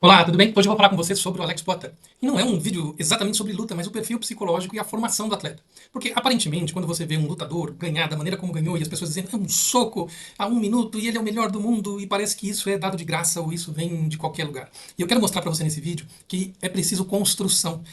Olá, tudo bem? Hoje eu vou falar com você sobre o Alex Poatan. E não é um vídeo exatamente sobre luta, mas o perfil psicológico e a formação do atleta. Porque, aparentemente, quando você vê um lutador ganhar da maneira como ganhou e as pessoas dizendo é um soco a 1 minuto e ele é o melhor do mundo e parece que isso é dado de graça ou isso vem de qualquer lugar. E eu quero mostrar para você nesse vídeo que é preciso construção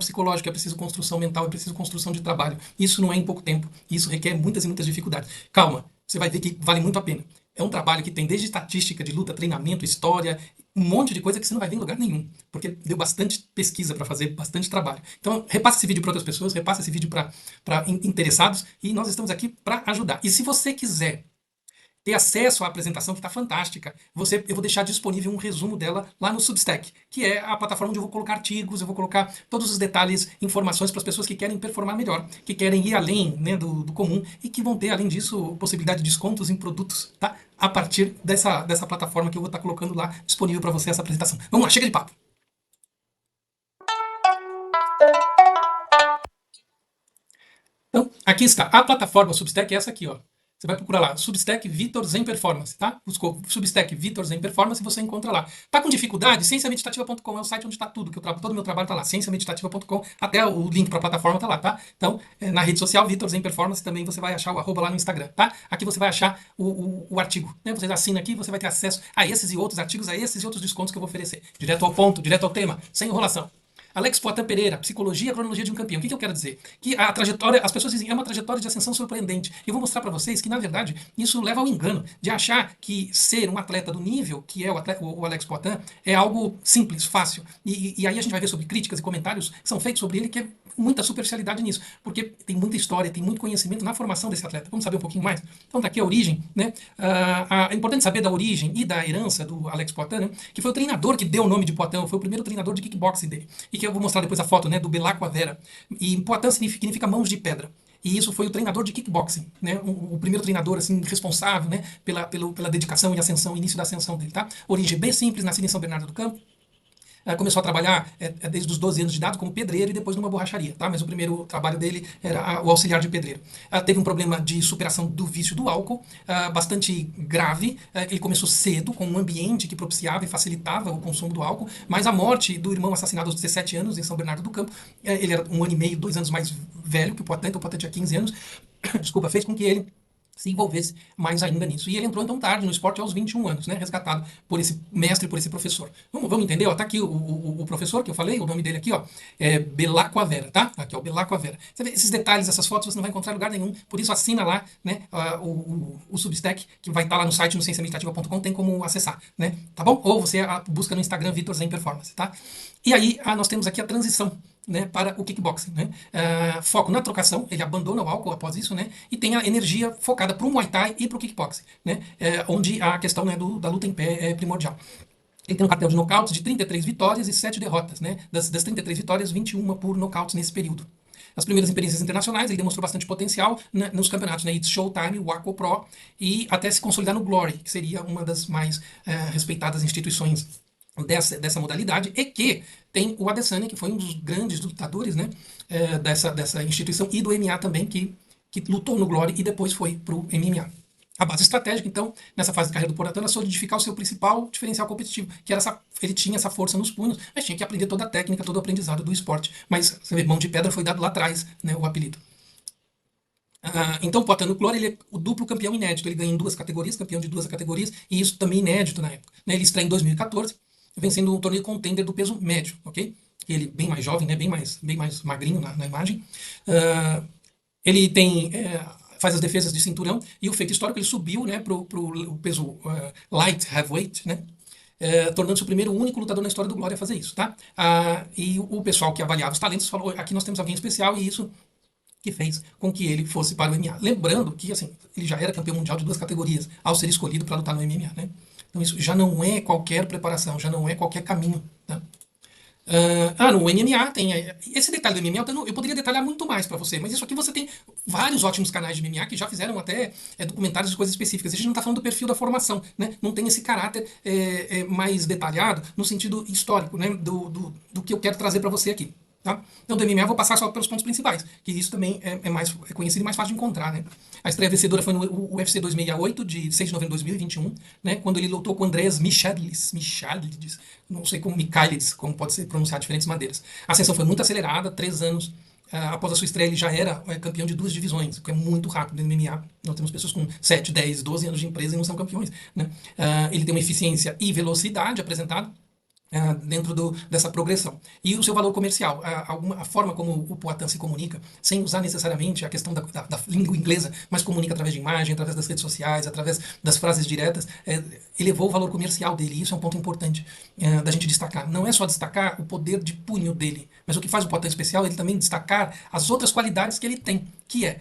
psicológica, é preciso construção mental, é preciso construção de trabalho. Isso não é em pouco tempo, isso requer muitas e muitas dificuldades. Calma, você vai ver que vale muito a pena. É um trabalho que tem desde estatística de luta, treinamento, história, um monte de coisa que você não vai ver em lugar nenhum, porque deu bastante pesquisa para fazer, bastante trabalho. Então, repassa esse vídeo para outras pessoas, repassa esse vídeo para interessados e nós estamos aqui para ajudar. E se você quiser ter acesso à apresentação, que está fantástica, eu vou deixar disponível um resumo dela lá no Substack, que é a plataforma onde eu vou colocar artigos, eu vou colocar todos os detalhes, informações para as pessoas que querem performar melhor, que querem ir além, né, do comum e que vão ter, além disso, possibilidade de descontos em produtos, tá? A partir dessa plataforma que eu vou estar colocando lá disponível para você essa apresentação. Vamos lá, chega de papo. Então, aqui está. A plataforma Substack é essa aqui, ó. Você vai procurar lá, Substack Vitor Zen Performance, tá? Buscou Substack Vitor Zen Performance e você encontra lá. Tá com dificuldade? Cienciameditativa.com é o site onde está tudo, todo o meu trabalho tá lá. Cienciameditativa.com, até o link para a plataforma tá lá, tá? Então, na rede social Vitor Zen Performance também você vai achar o arroba lá no Instagram, tá? Aqui você vai achar o artigo, né? Você assina aqui, você vai ter acesso a esses e outros artigos, a esses e outros descontos que eu vou oferecer. Direto ao ponto, direto ao tema, sem enrolação. Alex Poitin Pereira, Psicologia e Cronologia de um Campeão. O que eu quero dizer? Que a trajetória, as pessoas dizem, é uma trajetória de ascensão surpreendente. Eu vou mostrar para vocês que, na verdade, isso leva ao engano de achar que ser um atleta do nível que é o Alex Poitin é algo simples, fácil. E aí a gente vai ver sobre críticas e comentários que são feitos sobre ele, que é muita superficialidade nisso, porque tem muita história, tem muito conhecimento na formação desse atleta. Vamos saber um pouquinho mais? Então, daqui a origem, né? É importante saber da origem e da herança do Alex Poitin, né? Que foi o treinador que deu o nome de Poitin, foi o primeiro treinador de kickboxing dele. E que eu vou mostrar depois a foto, né? Do Belacqua Vera. E Poitin significa mãos de pedra. E isso foi o treinador de kickboxing, né? O primeiro treinador assim responsável, né? Pela dedicação e ascensão, início da ascensão dele, tá? Origem bem simples, nascido em São Bernardo do Campo. Começou a trabalhar desde os 12 anos de idade como pedreiro e depois numa borracharia, tá? Mas o primeiro trabalho dele era o auxiliar de pedreiro. Teve um problema de superação do vício do álcool, bastante grave. Ele começou cedo, com um ambiente que propiciava e facilitava o consumo do álcool, mas a morte do irmão assassinado aos 17 anos em São Bernardo do Campo, ele era 1 ano e meio, 2 anos mais velho que o Poitin, então o Poitin tinha 15 anos, desculpa, fez com que ele se envolvesse mais ainda nisso. E ele entrou então tarde no esporte aos 21 anos, né, resgatado por esse mestre, por esse professor. Vamos entender? Ó, tá aqui o professor que eu falei, o nome dele aqui, ó, é Belacqua Vera, tá? Aqui, ó, Belacqua Vera. Você vê esses detalhes, essas fotos, você não vai encontrar em lugar nenhum, por isso assina lá, né, o Substack, que vai estar lá no site, no cienciameditativa.com, tem como acessar, né, tá bom? Ou você busca no Instagram Vitor Zen Performance, tá? E aí, nós temos aqui a transição, né, para o kickboxing, né? Foco na trocação, ele abandona o álcool após isso, né? E tem a energia focada para o Muay Thai e para o kickboxing, né? Onde a questão, né, da luta em pé é primordial. Ele tem um cartel de nocautes de 33 vitórias e 7 derrotas, né? Das 33 vitórias, 21 por nocautes nesse período. As primeiras experiências internacionais, ele demonstrou bastante potencial, né, nos campeonatos, né, It's Showtime, o Waco Pro, e até se consolidar no Glory, que seria uma das mais respeitadas instituições dessa modalidade, e que tem o Adesanya, que foi um dos grandes lutadores, né, dessa instituição, e do MMA também, que lutou no Glory e depois foi para o MMA. A base estratégica, então, nessa fase de carreira do Poatan, era solidificar o seu principal diferencial competitivo, que era ele tinha essa força nos punhos, mas tinha que aprender toda a técnica, todo o aprendizado do esporte. Mas, você vê, mão de pedra foi dado lá atrás, né, o apelido. Então, o Poatan no Glory, ele é o duplo campeão inédito. Ele ganha em duas categorias, campeão de duas categorias, e isso também inédito na época. Né, ele estreia em 2014, vencendo um torneio contender do peso médio, ok? Ele bem mais jovem, né, bem mais magrinho na imagem. Ele faz as defesas de cinturão e o feito histórico, ele subiu, né, pro peso light heavyweight, né, tornando-se o primeiro único lutador na história do Glória a fazer isso, tá? E o pessoal que avaliava os talentos falou, aqui nós temos alguém especial e isso que fez com que ele fosse para o MMA. Lembrando que, assim, ele já era campeão mundial de duas categorias ao ser escolhido para lutar no MMA, né? Então isso já não é qualquer preparação, já não é qualquer caminho, tá? No MMA tem. Esse detalhe do MMA eu poderia detalhar muito mais para você, mas isso aqui você tem vários ótimos canais de MMA que já fizeram até documentários de coisas específicas. A gente não está falando do perfil da formação, né? Não tem esse caráter mais detalhado no sentido histórico, né? Do que eu quero trazer para você aqui. Tá? Então, do MMA, eu vou passar só pelos pontos principais, que isso também é conhecido e mais fácil de encontrar. Né? A estreia vencedora foi no UFC 268, de 6 de novembro de 2021, né? Quando ele lutou com Andreas Michailidis, não sei como Michailidis, como pode ser pronunciado de diferentes maneiras. A ascensão foi muito acelerada, 3 anos após a sua estreia, ele já era campeão de 2 divisões, o que é muito rápido no MMA. Nós temos pessoas com 7, 10, 12 anos de empresa e não são campeões. Né? Ele tem uma eficiência e velocidade apresentada dentro dessa progressão. E o seu valor comercial, a forma como o Poitin se comunica, sem usar necessariamente a questão da língua inglesa, mas comunica através de imagem, através das redes sociais, através das frases diretas, elevou o valor comercial dele. E isso é um ponto importante da gente destacar. Não é só destacar o poder de punho dele, mas o que faz o Poitin especial é ele também destacar as outras qualidades que ele tem, que é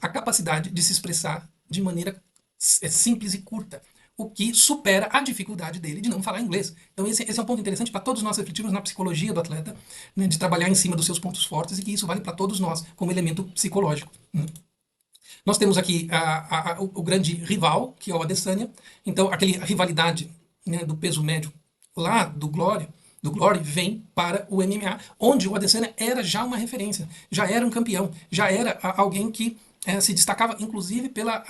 a capacidade de se expressar de maneira simples e curta, o que supera a dificuldade dele de não falar inglês. Então esse é um ponto interessante para todos nós refletirmos na psicologia do atleta, né, de trabalhar em cima dos seus pontos fortes e que isso vale para todos nós como elemento psicológico. Né. Nós temos aqui o grande rival, que é o Adesanya. Então, aquela rivalidade, né, do peso médio lá do Glory vem para o MMA, onde o Adesanya era já uma referência, já era um campeão, já era alguém que se destacava, inclusive, pela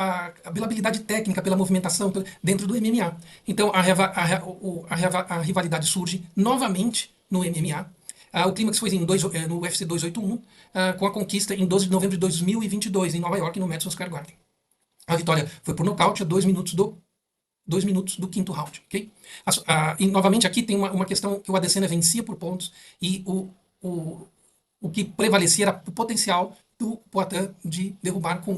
habilidade técnica, pela movimentação dentro do MMA. Então, a rivalidade surge novamente no MMA. O clímax foi no UFC 281, com a conquista em 12 de novembro de 2022, em Nova York, no Madison Square Garden. A vitória foi por nocaute a 2 minutos do quinto round. Okay? E, novamente, aqui tem uma questão que o Adesanya vencia por pontos e o que prevalecia era o potencial do Poitin de derrubar com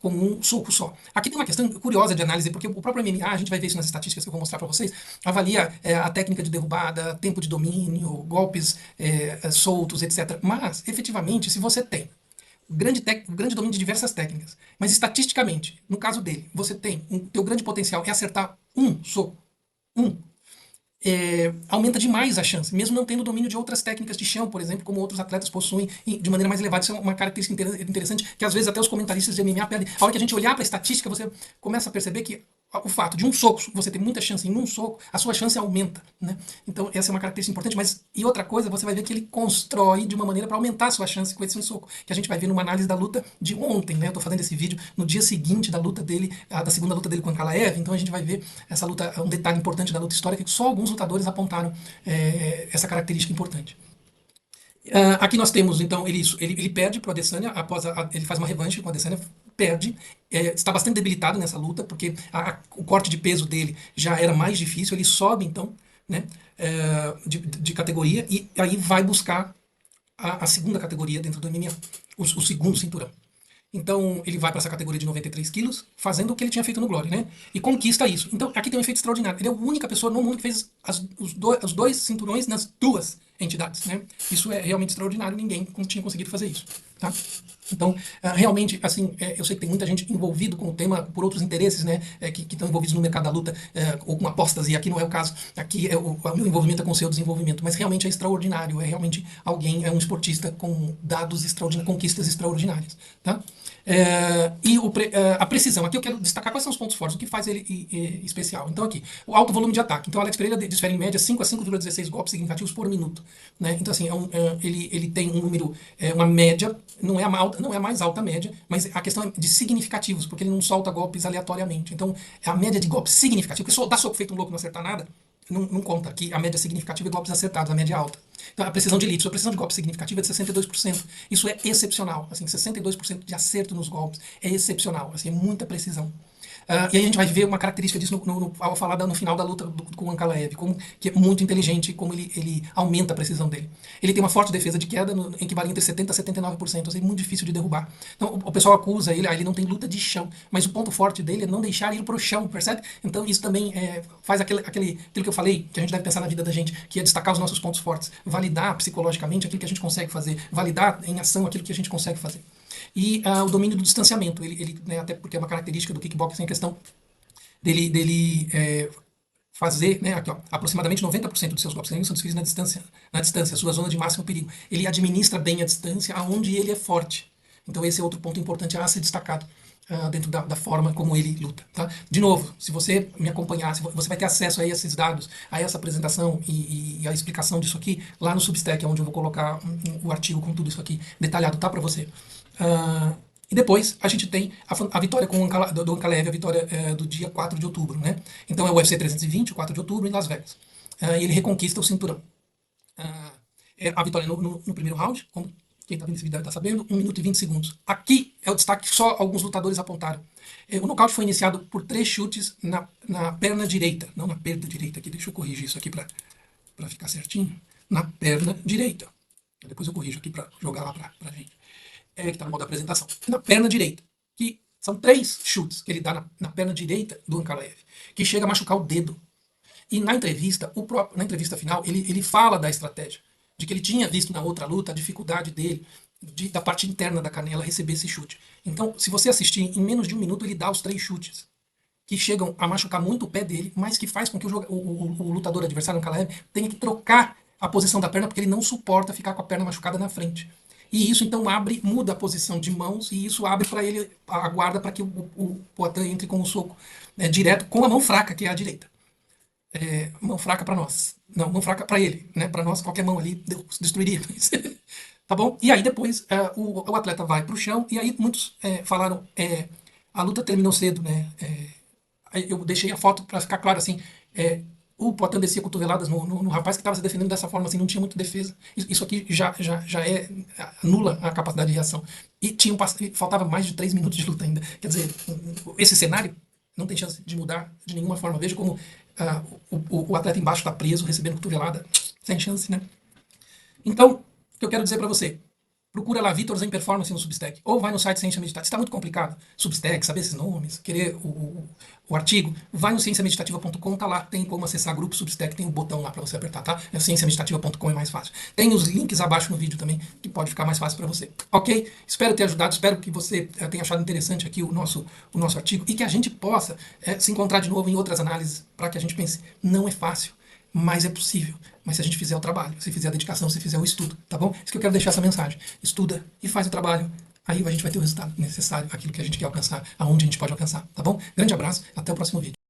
um soco só. Aqui tem uma questão curiosa de análise, porque o próprio MMA, a gente vai ver isso nas estatísticas que eu vou mostrar para vocês, avalia a técnica de derrubada, tempo de domínio, golpes soltos, etc. Mas, efetivamente, se você tem grande domínio de diversas técnicas, mas estatisticamente, no caso dele, você tem teu grande potencial é acertar um soco, um, aumenta demais a chance, mesmo não tendo domínio de outras técnicas de chão, por exemplo, como outros atletas possuem de maneira mais elevada. Isso é uma característica interessante que às vezes até os comentaristas de MMA perdem. A hora que a gente olhar para a estatística, você começa a perceber que o fato de um soco, você ter muita chance em um soco, a sua chance aumenta, né? Então essa é uma característica importante, mas e outra coisa, você vai ver que ele constrói de uma maneira para aumentar a sua chance com esse um soco, que a gente vai ver numa análise da luta de ontem, né? Eu tô fazendo esse vídeo no dia seguinte da luta dele, da segunda luta dele com o Ankalaev, então a gente vai ver essa luta, um detalhe importante da luta histórica, que só alguns lutadores apontaram essa característica importante. Aqui nós temos, então, ele perde para o Adesanya, ele faz uma revanche com o Adesanya, perde, está bastante debilitado nessa luta, porque o corte de peso dele já era mais difícil, ele sobe, então, né, de categoria, e aí vai buscar a segunda categoria dentro do MMA, o segundo cinturão. Então, ele vai para essa categoria de 93 quilos, fazendo o que ele tinha feito no Glory, né? E conquista isso. Então, aqui tem um efeito extraordinário. Ele é a única pessoa no mundo que fez os dois cinturões nas duas entidades, né? Isso é realmente extraordinário. Ninguém tinha conseguido fazer isso, tá? Então, realmente, assim, eu sei que tem muita gente envolvido com o tema por outros interesses, né? Que estão envolvidos no mercado da luta, ou com apostas, e aqui não é o caso. Aqui o meu envolvimento é com o seu desenvolvimento. Mas realmente é extraordinário. É realmente alguém, é um esportista com dados extraordinários, conquistas extraordinárias, tá? A precisão, aqui eu quero destacar quais são os pontos fortes, o que faz ele especial. Então aqui, o alto volume de ataque. Então o Alex Pereira desfere em média 5 a 5,16 golpes significativos por minuto. Né? Então assim, ele tem um número, uma média, não é a mais alta média, mas a questão é de significativos, porque ele não solta golpes aleatoriamente. Então a média de golpes significativos, porque dar soco feito um louco e não acertar nada, não conta. Aqui a média significativa é golpes acertados, a média alta. Então, a precisão de elite, sua precisão de golpe significativa é de 62%. Isso é excepcional. Assim, 62% de acerto nos golpes é excepcional. Assim, é muita precisão. E aí a gente vai ver uma característica disso ao falar no final da luta com o Ankalaev, que é muito inteligente, como ele aumenta a precisão dele. Ele tem uma forte defesa de queda, em que varia entre 70% a 79%, assim, muito difícil de derrubar. Então o pessoal acusa ele não tem luta de chão, mas o ponto forte dele é não deixar ir pro chão, percebe? Então isso também faz aquilo que eu falei, que a gente deve pensar na vida da gente, que é destacar os nossos pontos fortes, validar psicologicamente aquilo que a gente consegue fazer, validar em ação aquilo que a gente consegue fazer. E o domínio do distanciamento, né, até porque é uma característica do kickboxing, a questão dele fazer, né, aqui, ó, aproximadamente 90% dos seus golpes são desferidos na distância, sua zona de máximo perigo. Ele administra bem a distância aonde ele é forte. Então esse é outro ponto importante a ser destacado. dentro da forma como ele luta, tá? De novo, se você me acompanhar, você vai ter acesso a esses dados, a essa apresentação e a explicação disso aqui lá no Substack, onde eu vou colocar o artigo com tudo isso aqui detalhado, tá, para você. Uh, e depois a gente tem a vitória do Ankalaev, a vitória do dia 4 de outubro, né? Então é o UFC 320, 4 de outubro, em Las Vegas. E ele reconquista o cinturão. A vitória no primeiro round, como quem está vendo esse vídeo deve estar sabendo, 1 minuto e 20 segundos. Aqui é o destaque que só alguns lutadores apontaram. O nocaute foi iniciado por 3 chutes na perna direita, não na perna direita aqui, deixa eu corrigir isso aqui para ficar certinho. Na perna direita. Depois eu corrijo aqui para jogar lá para a gente. Que está no modo apresentação. Na perna direita. Que são 3 chutes que ele dá na perna direita do Ankalaev, que chega a machucar o dedo. E na entrevista, na entrevista final, ele fala da estratégia, de que ele tinha visto na outra luta a dificuldade dele, da parte interna da canela, receber esse chute. Então, se você assistir, em menos de 1 minuto ele dá os 3 chutes, que chegam a machucar muito o pé dele, mas que faz com que o lutador adversário, no Ankalaev, tenha que trocar a posição da perna, porque ele não suporta ficar com a perna machucada na frente. E isso então muda a posição de mãos, e isso abre para ele a guarda para que o Poatan entre com o soco direto com a mão fraca, que é a direita. Mão fraca para nós. Não, mão fraca para ele, né? Para nós, qualquer mão ali destruiria. Tá bom? E aí depois o atleta vai para o chão, e aí muitos falaram, a luta terminou cedo, né? Eu deixei a foto para ficar claro assim, o Poatan descia cotoveladas no rapaz que estava se defendendo dessa forma, assim, não tinha muita defesa. Isso aqui já anula a capacidade de reação. E faltava mais de 3 minutos de luta ainda. Quer dizer, esse cenário não tem chance de mudar de nenhuma forma. Veja como o atleta embaixo está preso, recebendo cotovelada, sem chance, né? Então, o que eu quero dizer para você, procura lá Vitor Zen Performance no Substack, ou vai no site Ciência Meditativa. Se está muito complicado, Substack, saber esses nomes, querer o artigo, vai no cienciameditativa.com, tá lá, tem como acessar grupo Substack, tem um botão lá para você apertar, tá? Cienciameditativa.com é mais fácil. Tem os links abaixo no vídeo também, que pode ficar mais fácil para você. Ok? Espero ter ajudado, espero que você tenha achado interessante aqui o nosso artigo e que a gente possa se encontrar de novo em outras análises para que a gente pense, não é fácil, mas é possível. Mas se a gente fizer o trabalho, se fizer a dedicação, se fizer o estudo, tá bom? Isso que eu quero deixar essa mensagem. Estuda e faz o trabalho. Aí a gente vai ter o resultado necessário, aquilo que a gente quer alcançar, aonde a gente pode alcançar, tá bom? Grande abraço, até o próximo vídeo.